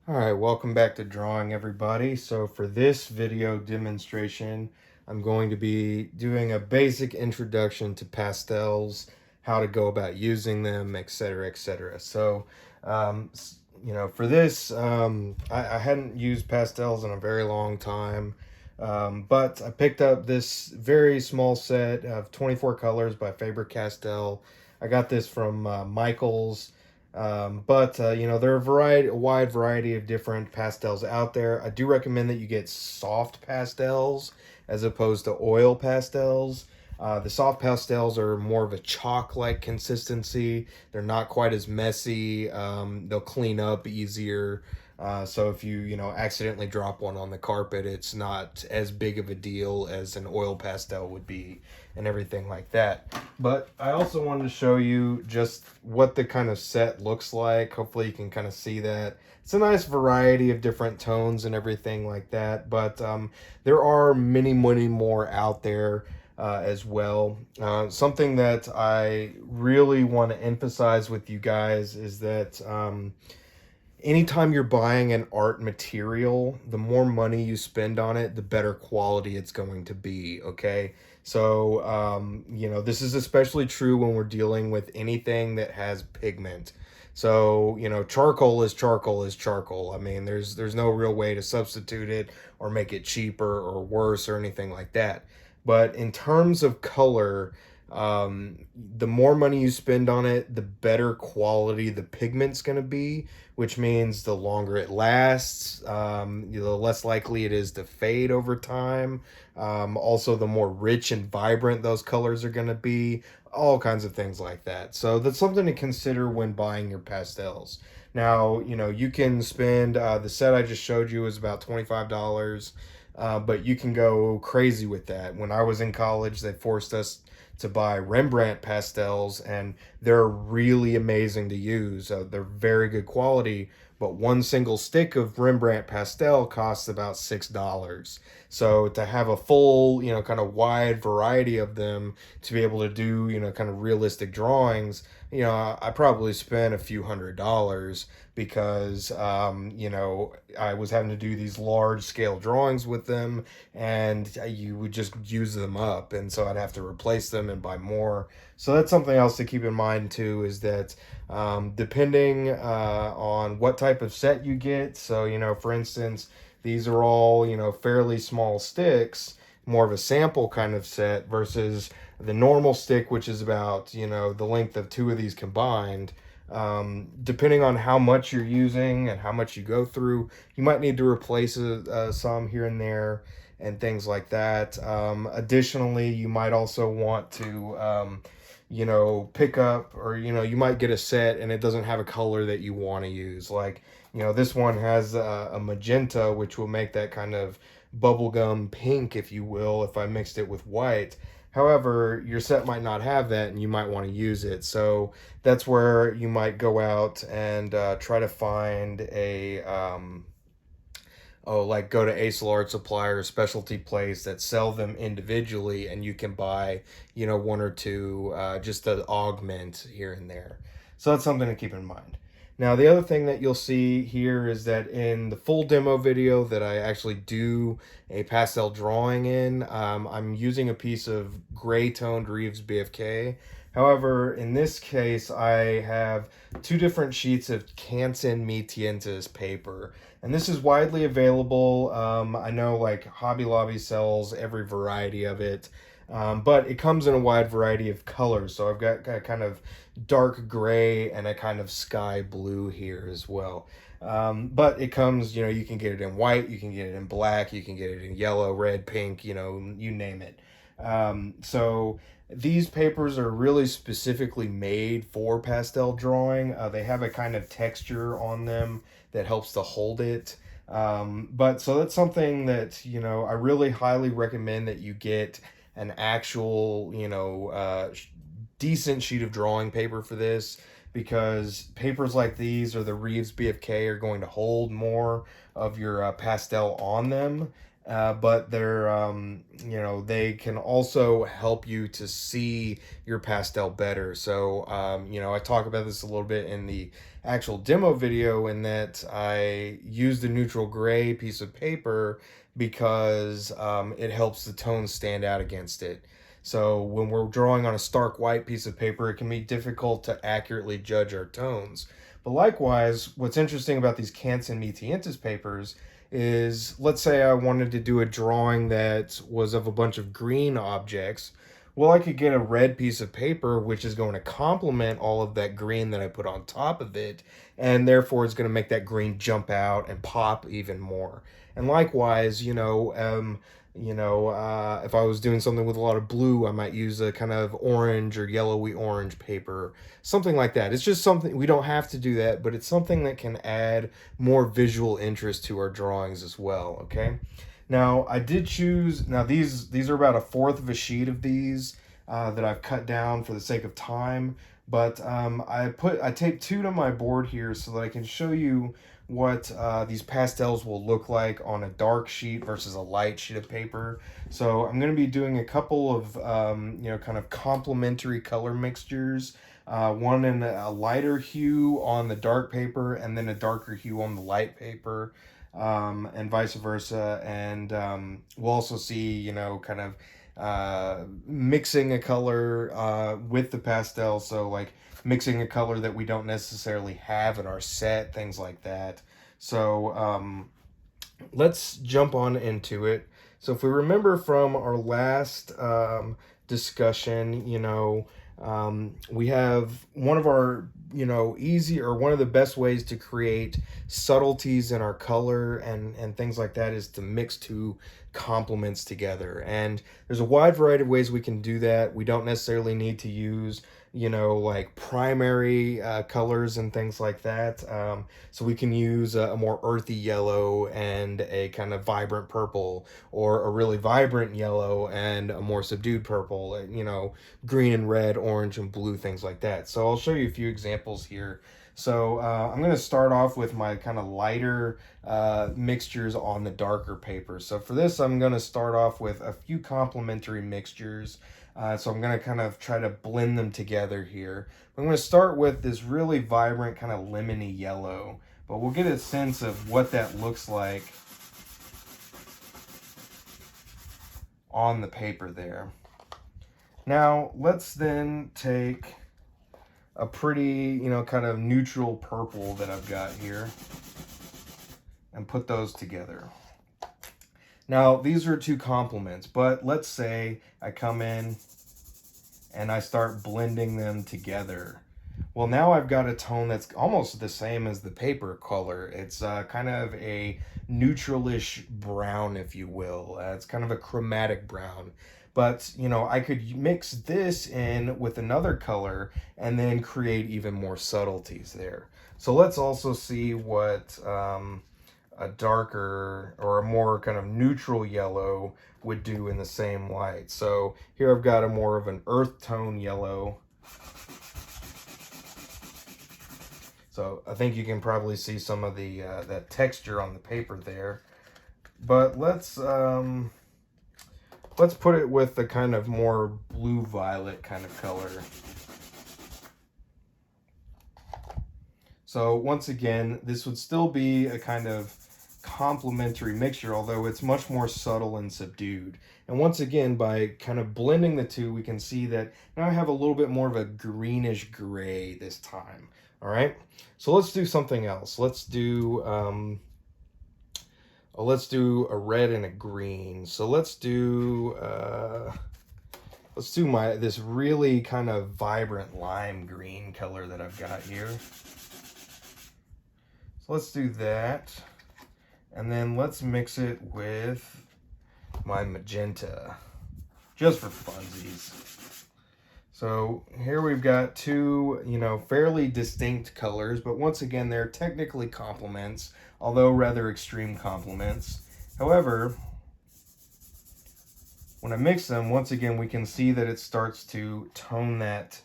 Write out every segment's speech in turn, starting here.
All right, welcome back to drawing, everybody. So for this video demonstration, I'm going to be doing a basic introduction to pastels, how to go about using them, etc., etc. So, for this, I hadn't used pastels in a very long time, but I picked up this very small set of 24 colors by Faber-Castell. I got this from Michael's. There are a wide variety of different pastels out there. I do recommend that you get soft pastels as opposed to oil pastels. The soft pastels are more of a chalk-like consistency. They're not quite as messy. They'll clean up easier. So if you accidentally drop one on the carpet, it's not as big of a deal as an oil pastel would be, and everything like that. But I also wanted to show you just what the kind of set looks like. Hopefully you can kind of see that. It's a nice variety of different tones and everything like that, but there are many more out there as well. Something that I really want to emphasize with you guys is that anytime you're buying an art material, the more money you spend on it, the better quality it's going to be. Okay. So, this is especially true when we're dealing with anything that has pigment. So, charcoal is charcoal is charcoal. I mean, there's no real way to substitute it or make it cheaper or worse or anything like that. But in terms of color, the more money you spend on it, the better quality the pigment's going to be, which means the longer it lasts, the less likely it is to fade over time. Also, the more rich and vibrant those colors are going to be, all kinds of things like that. So that's something to consider when buying your pastels. Now, you can spend, the set I just showed you is about $25. But you can go crazy with that. When I was in college, they forced us to buy Rembrandt pastels, and they're really amazing to use. They're very good quality, but one single stick of Rembrandt pastel costs about $6. So to have a full, kind of wide variety of them to be able to do, kind of realistic drawings, I probably spent a few $100s because, I was having to do these large scale drawings with them, and you would just use them up. And so I'd have to replace them and buy more. So that's something else to keep in mind too, is that depending on what type of set you get. So, for instance, these are all, fairly small sticks, more of a sample kind of set versus the normal stick, which is about, the length of two of these combined. Depending on how much you're using and how much you go through, you might need to replace some here and there and things like that. Additionally, you might also want to, pick up, or, you might get a set and it doesn't have a color that you want to use. Like, this one has a magenta, which will make that kind of bubblegum pink, if you will, if I mixed it with white. However, your set might not have that and you might want to use it. So that's where you might go out and try to find like go to Ace Art Supply or a specialty place that sell them individually, and you can buy, one or two just to augment here and there. So that's something to keep in mind. Now, the other thing that you'll see here is that in the full demo video that I actually do a pastel drawing in, I'm using a piece of gray toned Reeves BFK. However, in this case, I have two different sheets of Canson Mi Tientas paper, and this is widely available. I know like Hobby Lobby sells every variety of it, but it comes in a wide variety of colors. So I've got a kind of dark gray and a kind of sky blue here as well. But it comes, you can get it in white, you can get it in black, you can get it in yellow, red, pink, you name it. So these papers are really specifically made for pastel drawing. They have a kind of texture on them that helps to hold it. But so that's something that, I really highly recommend that you get an actual, decent sheet of drawing paper for this, because papers like these or the Reeves BFK are going to hold more of your pastel on them. but they're you know, they can also help you to see your pastel better. So you know, I talk about this a little bit in the actual demo video, in that I used a neutral gray piece of paper because it helps the tones stand out against it. So when we're drawing on a stark white piece of paper, it can be difficult to accurately judge our tones. But likewise, what's interesting about these Canson Metientis papers is, let's say I wanted to do a drawing that was of a bunch of green objects. Well, I could get a red piece of paper, which is going to complement all of that green that I put on top of it, and therefore it's going to make that green jump out and pop even more. And likewise, if I was doing something with a lot of blue, I might use a kind of orange or yellowy orange paper, something like that. It's just something, we don't have to do that, but it's something that can add more visual interest to our drawings as well. Okay. Now I did choose. Now these are about a fourth of a sheet of these that I've cut down for the sake of time. But I taped two to my board here so that I can show you what these pastels will look like on a dark sheet versus a light sheet of paper. So I'm going to be doing a couple of kind of complementary color mixtures. One in a lighter hue on the dark paper, and then a darker hue on the light paper, and vice versa. And we'll also see, kind of mixing a color with the pastel. So like mixing a color that we don't necessarily have in our set, things like that. So let's jump on into it. So if we remember from our last discussion, we have one of our, one of the best ways to create subtleties in our color and things like that is to mix two complements together. And there's a wide variety of ways we can do that. We don't necessarily need to use like primary colors and things like that. So we can use a more earthy yellow and a kind of vibrant purple, or a really vibrant yellow and a more subdued purple, green and red, orange and blue, things like that. So I'll show you a few examples here. So I'm going to start off with my kind of lighter mixtures on the darker paper. So for this, I'm going to start off with a few complementary mixtures. So I'm going to kind of try to blend them together here. I'm going to start with this really vibrant kind of lemony yellow, but we'll get a sense of what that looks like on the paper there. Now let's then take a pretty, kind of neutral purple that I've got here and put those together. Now, these are two complements, but let's say I come in and I start blending them together. Well, now I've got a tone that's almost the same as the paper color. It's kind of a neutralish brown, if you will. It's kind of a chromatic brown. But, I could mix this in with another color and then create even more subtleties there. So let's also see what a darker or a more kind of neutral yellow would do in the same light. So here I've got a more of an earth tone yellow. So I think you can probably see some of the that texture on the paper there. But let's put it with the kind of more blue violet kind of color. So once again, this would still be a kind of complementary mixture, although it's much more subtle and subdued. And once again, by kind of blending the two, we can see that now I have a little bit more of a greenish gray this time. All right, so let's do something else. Let's do a red and a green. So let's do this really kind of vibrant lime green color that I've got here. So let's do that. And then let's mix it with my magenta, just for funsies. So here we've got two, fairly distinct colors, but once again, they're technically complements, although rather extreme complements. However, when I mix them, once again, we can see that it starts to tone that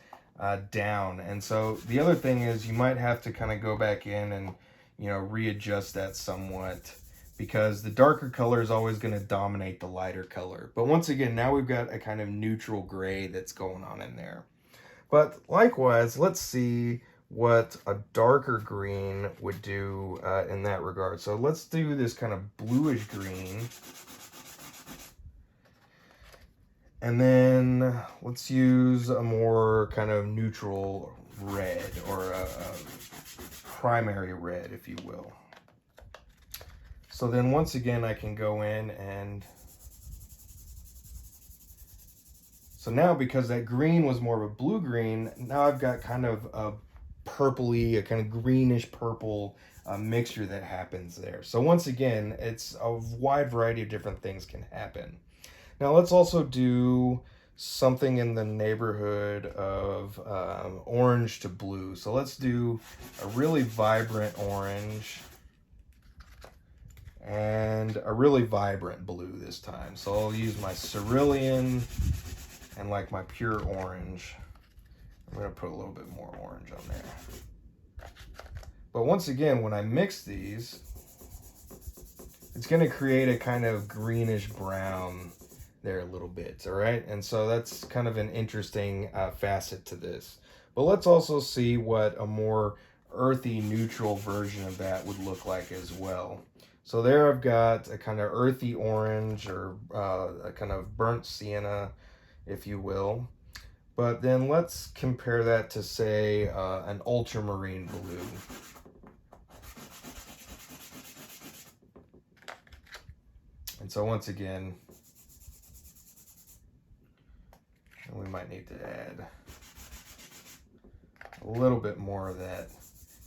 down. And so the other thing is you might have to kind of go back in and readjust that somewhat because the darker color is always going to dominate the lighter color. But once again, now we've got a kind of neutral gray that's going on in there. But likewise, let's see what a darker green would do in that regard. So let's do this kind of bluish green. And then let's use a more kind of neutral red, or a primary red, if you will. So then once again, I can go in and, so now because that green was more of a blue green, now I've got kind of a purpley, a kind of greenish purple mixture that happens there. So once again, it's a wide variety of different things can happen. Now let's also do something in the neighborhood of orange to blue. So let's do a really vibrant orange and a really vibrant blue this time. So I'll use my cerulean and like my pure orange. I'm gonna put a little bit more orange on there. But once again, when I mix these, it's gonna create a kind of greenish brown there a little bit, all right? And so that's kind of an interesting facet to this. But let's also see what a more earthy, neutral version of that would look like as well. So there I've got a kind of earthy orange, or a kind of burnt sienna, if you will. But then let's compare that to, say, an ultramarine blue. And so once again, we might need to add a little bit more of that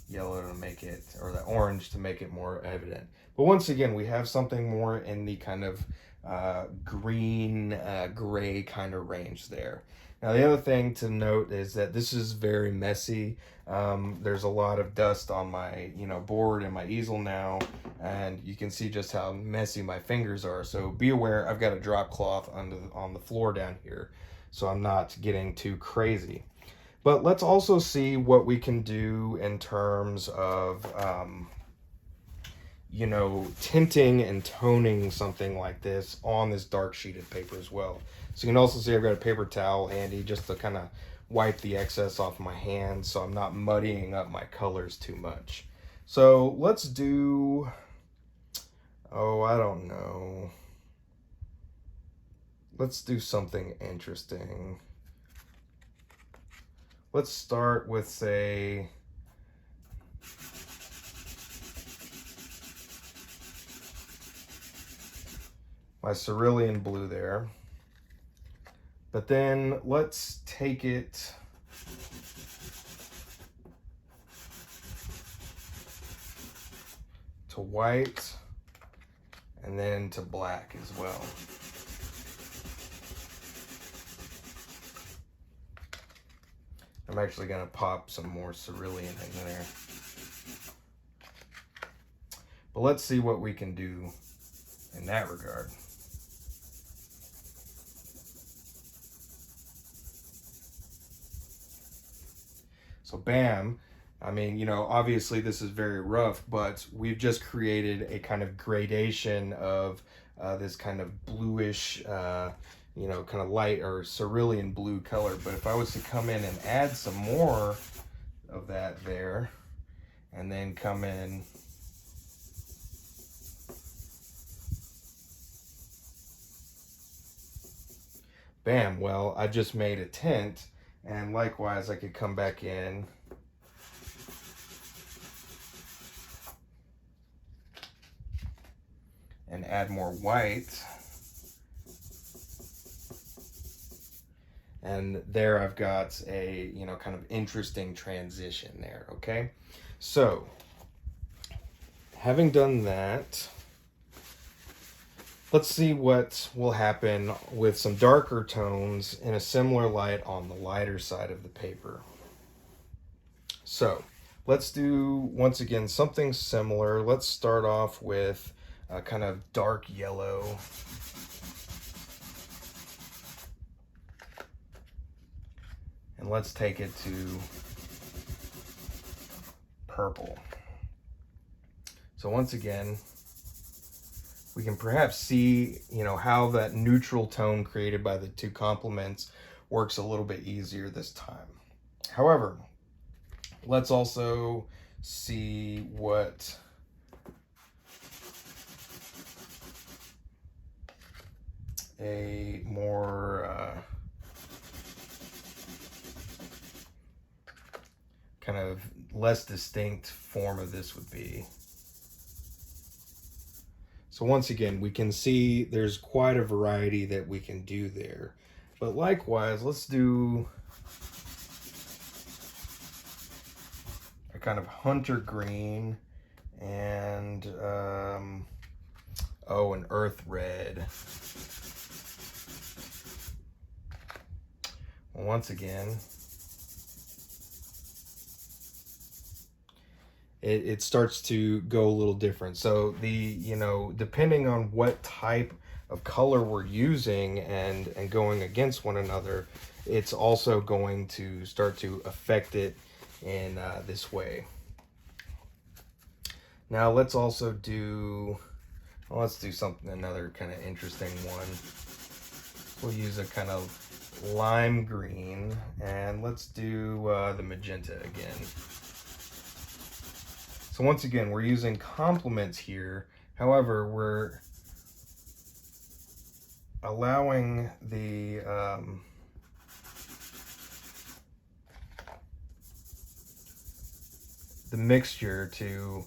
yellow to make it, or the orange to make it more evident. But once again, we have something more in the kind of green, gray kind of range there. Now the other thing to note is that this is very messy. There's a lot of dust on my board and my easel now, and you can see just how messy my fingers are. So be aware, I've got a drop cloth on the floor down here, so I'm not getting too crazy. But let's also see what we can do in terms of tinting and toning something like this on this dark sheeted paper as well. So you can also see I've got a paper towel handy just to kind of wipe the excess off my hands so I'm not muddying up my colors too much. So let's do, I don't know. Let's do something interesting. Let's start with, say, my cerulean blue there. But then let's take it to white and then to black as well. I'm actually going to pop some more cerulean in there. But let's see what we can do in that regard. So bam, I mean, obviously this is very rough, but we've just created a kind of gradation of this kind of bluish, kind of light or cerulean blue color. But if I was to come in and add some more of that there, and then come in bam, well, I just made a tint, and likewise I could come back in and add more white. And there I've got a, kind of interesting transition there, okay? So, having done that, let's see what will happen with some darker tones in a similar light on the lighter side of the paper. So, let's do, once again, something similar. Let's start off with a kind of dark yellow. And let's take it to purple. So once again, we can perhaps see, you know, how that neutral tone created by the two complements works a little bit easier this time. However, let's also see what a more kind of less distinct form of this would be. So once again, we can see there's quite a variety that we can do there. But likewise, let's do a kind of hunter green and an earth red. Well, once again, it starts to go a little different. So depending on what type of color we're using and going against one another, it's also going to start to affect it in this way. Now let's also do, let's do another kind of interesting one. We'll use a kind of lime green, and let's do the magenta again. So once again, we're using complements here. However, we're allowing the mixture to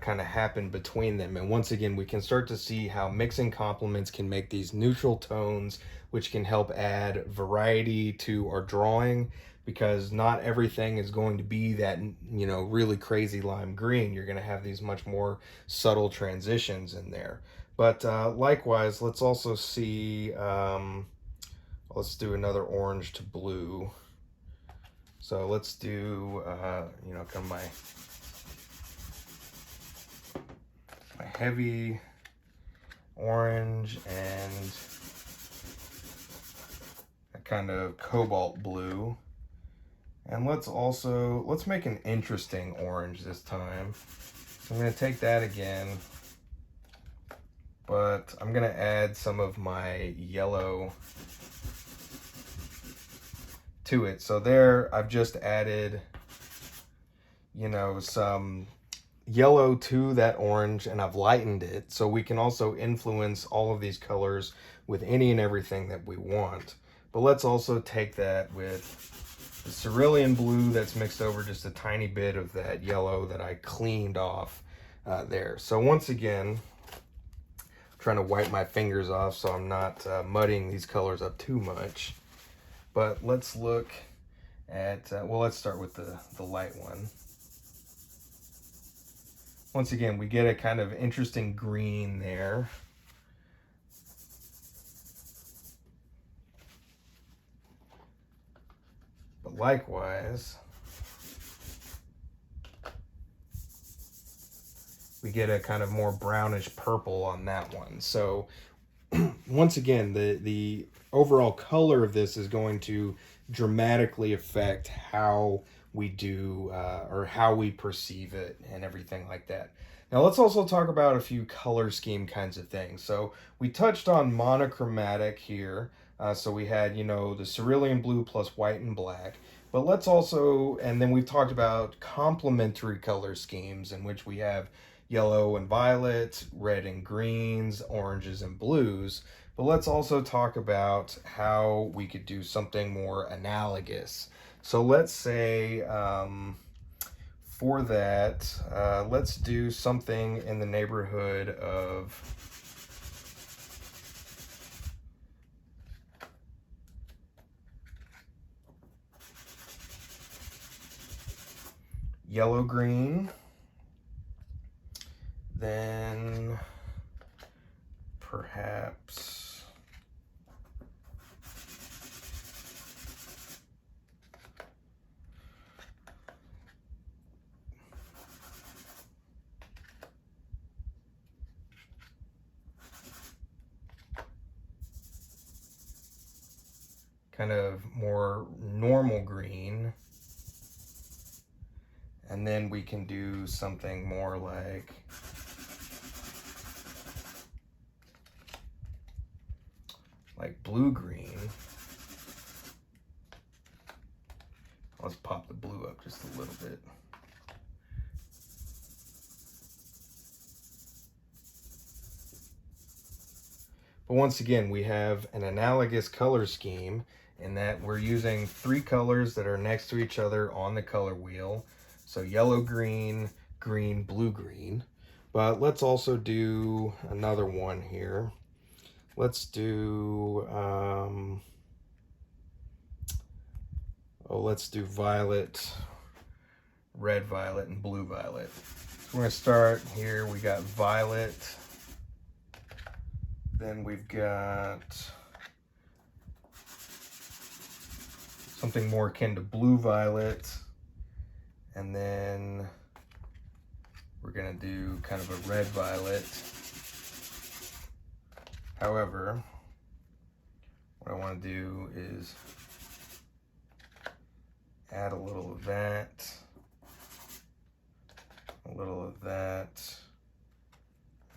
kind of happen between them. And once again, we can start to see how mixing complements can make these neutral tones, which can help add variety to our drawing, because not everything is going to be that, you know, really crazy lime green. You're going to have these much more subtle transitions in there. But likewise, let's also see, let's do another orange to blue. So let's do, kind of my heavy orange and a kind of cobalt blue. And let's make an interesting orange this time. So I'm going to take that again, but I'm going to add some of my yellow to it. So there, I've just added, you know, some yellow to that orange, and I've lightened it, so we can also influence all of these colors with any and everything that we want. But let's also take that with the cerulean blue that's mixed over just a tiny bit of that yellow that I cleaned off there. So once again, I'm trying to wipe my fingers off so I'm not muddying these colors up too much. But let's look at, let's start with the light one. Once again, we get a kind of interesting green there. But likewise, we get a kind of more brownish purple on that one. So once again, the overall color of this is going to dramatically affect how we do or how we perceive it and everything like that. Now let's also talk about a few color scheme kinds of things. So we touched on monochromatic here. So we had, you know, the cerulean blue plus white and black. But let's also, and then we've talked about complementary color schemes in which we have yellow and violet, red and greens, oranges and blues. But let's also talk about how we could do something more analogous. So let's say for that, let's do something in the neighborhood of yellow-green, then perhaps kind of more normal green. And then we can do something more like like blue-green. Let's pop the blue up just a little bit. But once again, we have an analogous color scheme in that we're using 3 colors that are next to each other on the color wheel. So yellow, green, green, blue, green. But let's also do another one here. Let's do, let's do violet, red violet, and blue violet. So we're gonna start here. We got violet. Then we've got something more akin to blue violet. And then we're gonna do kind of a red violet. However, what I wanna do is add a little of that, a little of that,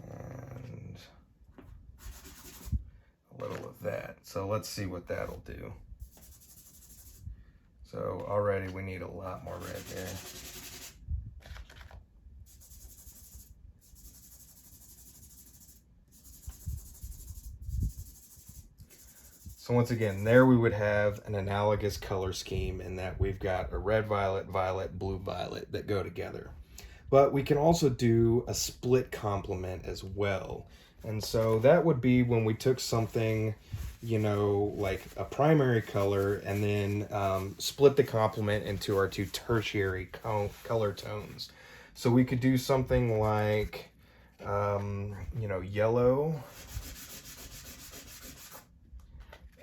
and a little of that. So let's see what that'll do. So already we need a lot more red there. So once again, there we would have an analogous color scheme in that we've got a red violet, violet, blue violet that go together. But we can also do a split complement as well. And so that would be when we took something, you know, like a primary color and then split the complement into our 2 tertiary color tones. So we could do something like, you know, yellow.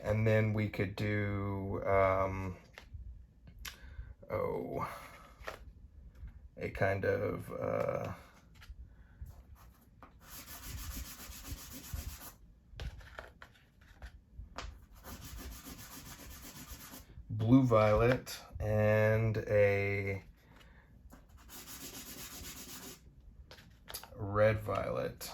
And then we could do, a kind of, blue violet and a red violet.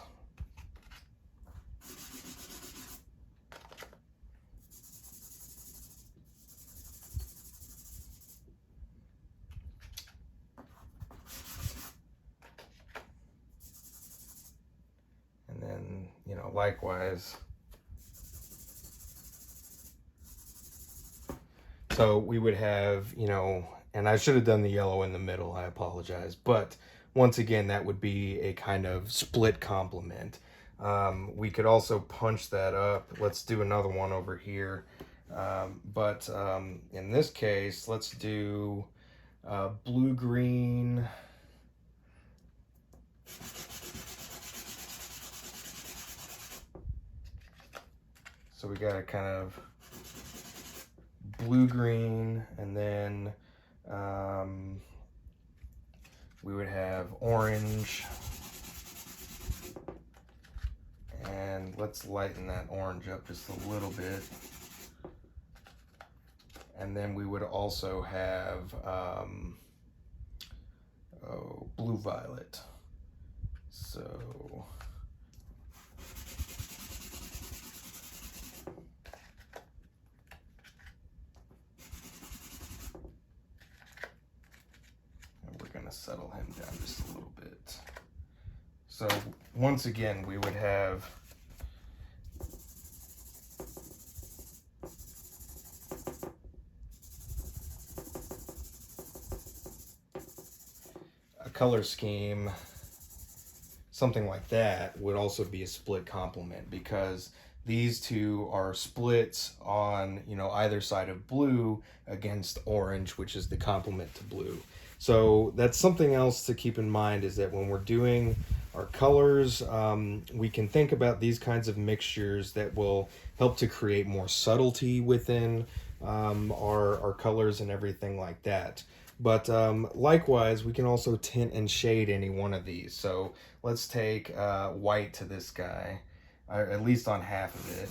And then, you know, likewise. So we would have, you know, and I should have done the yellow in the middle, I apologize. But once again, that would be a kind of split complement. We could also punch that up. Let's do another one over here. But in this case, let's do blue-green. So we got a kind of blue-green, and then we would have orange. And let's lighten that orange up just a little bit. And then we would also have blue-violet. So settle him down just a little bit. So once again, we would have a color scheme, something like that would also be a split complement, because these two are splits on, you know, either side of blue against orange, which is the complement to blue. So that's something else to keep in mind, is that when we're doing our colors, we can think about these kinds of mixtures that will help to create more subtlety within our colors and everything like that. But likewise, we can also tint and shade any one of these. So let's take white to this guy, at least on half of it.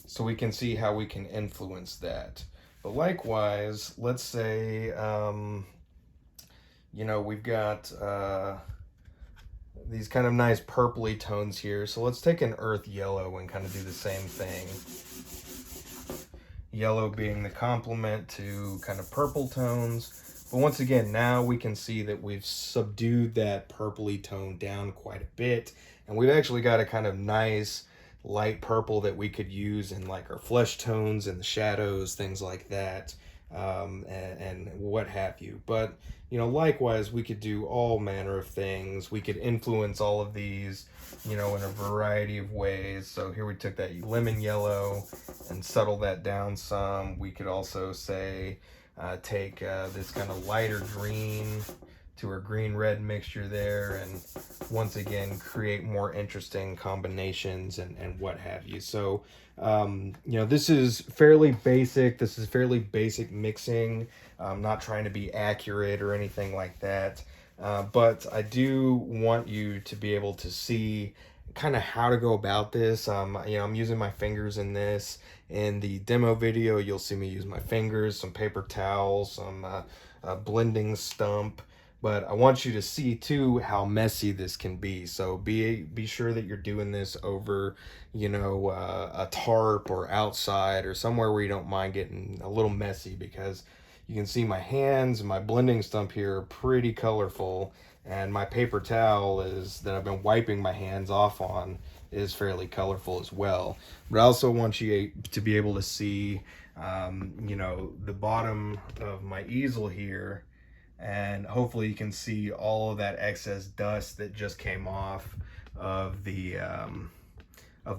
So we can see how we can influence that. But likewise, let's say, you know, we've got these kind of nice purpley tones here. So let's take an earth yellow and kind of do the same thing. Yellow being the complement to kind of purple tones. But once again, now we can see that we've subdued that purpley tone down quite a bit. And we've actually got a kind of nice light purple that we could use in like our flesh tones and the shadows, things like that, and what have you. But, you know, likewise, we could do all manner of things. We could influence all of these, you know, in a variety of ways. So here we took that lemon yellow and settle that down some. We could also say, take this kind of lighter green to our green-red mixture there, and once again create more interesting combinations and what have you. So you know, this is fairly basic. This is fairly basic mixing. I'm not trying to be accurate or anything like that, but I do want you to be able to see kind of how to go about this. You know, I'm using my fingers in this. In the demo video, you'll see me use my fingers, some paper towels, some blending stump. But I want you to see too how messy this can be. So be sure that you're doing this over, you know, a tarp or outside or somewhere where you don't mind getting a little messy, because you can see my hands and my blending stump here are pretty colorful, and my paper towel is that I've been wiping my hands off on is fairly colorful as well. But I also want you to be able to see, you know, the bottom of my easel here, and hopefully you can see all of that excess dust that just came off of the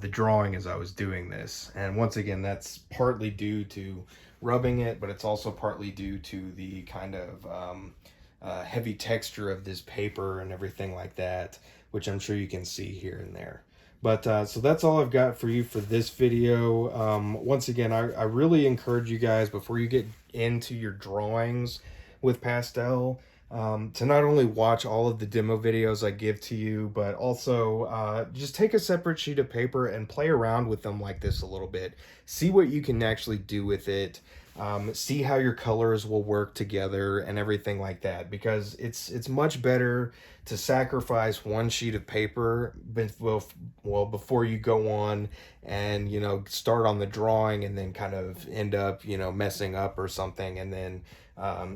drawing as I was doing this. And once again, that's partly due to rubbing it, but it's also partly due to the kind of heavy texture of this paper and everything like that, which I'm sure you can see here and there. But so that's all I've got for you for this video. Once again, I really encourage you guys, before you get into your drawings with Pastel, to not only watch all of the demo videos I give to you, but also just take a separate sheet of paper and play around with them like this a little bit. See what you can actually do with it. See how your colors will work together and everything like that, because it's much better to sacrifice one sheet of paper before you go on and, you know, start on the drawing and then kind of end up, you know, messing up or something, and then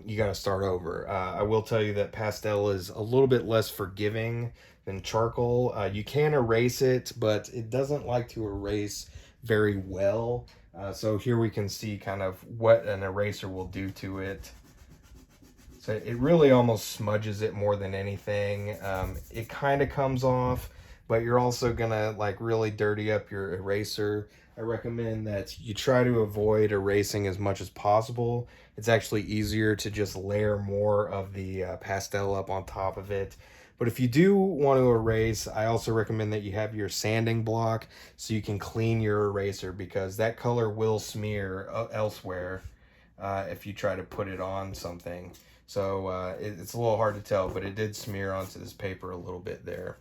you got to start over. I will tell you that Pastel is a little bit less forgiving than charcoal. You can erase it, but it doesn't like to erase very well. So here we can see kind of what an eraser will do to it. So it really almost smudges it more than anything. It kind of comes off, but you're also gonna like really dirty up your eraser. I recommend that you try to avoid erasing as much as possible. It's actually easier to just layer more of the pastel up on top of it. But if you do want to erase, I also recommend that you have your sanding block so you can clean your eraser, because that color will smear elsewhere if you try to put it on something. So it's a little hard to tell, but it did smear onto this paper a little bit there.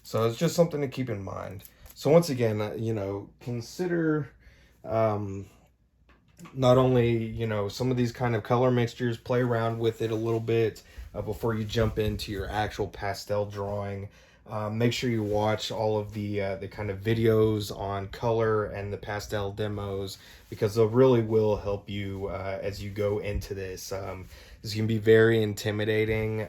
So it's just something to keep in mind. So once again, you know, consider not only, you know, some of these kind of color mixtures, play around with it a little bit before you jump into your actual pastel drawing. Make sure you watch all of the kind of videos on color and the pastel demos, because they really will help you as you go into this. This can be very intimidating,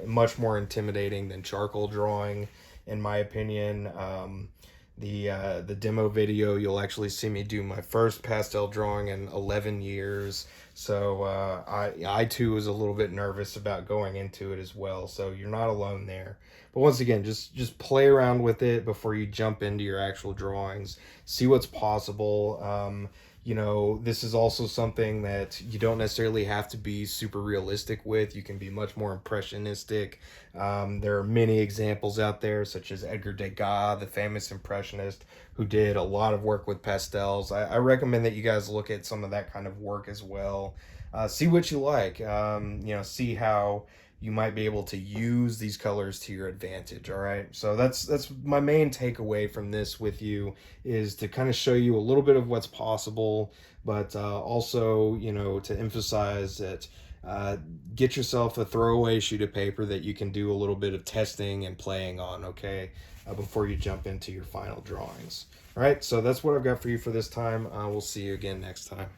much more intimidating than charcoal drawing, in my opinion. The demo video, you'll actually see me do my first pastel drawing in 11 years. So I too was a little bit nervous about going into it as well. So you're not alone there. But once again, just play around with it before you jump into your actual drawings. See what's possible. You know, this is also something that you don't necessarily have to be super realistic with. You can be much more impressionistic. There are many examples out there, such as Edgar Degas, the famous impressionist, who did a lot of work with pastels. I recommend that you guys look at some of that kind of work as well. See what you like. You know, see how you might be able to use these colors to your advantage. All right, so that's my main takeaway from this with you, is to kind of show you a little bit of what's possible, but also, you know, to emphasize that Get yourself a throwaway sheet of paper that you can do a little bit of testing and playing on, okay, before you jump into your final drawings. All right, so that's what I've got for you for this time. We'll see you again next time.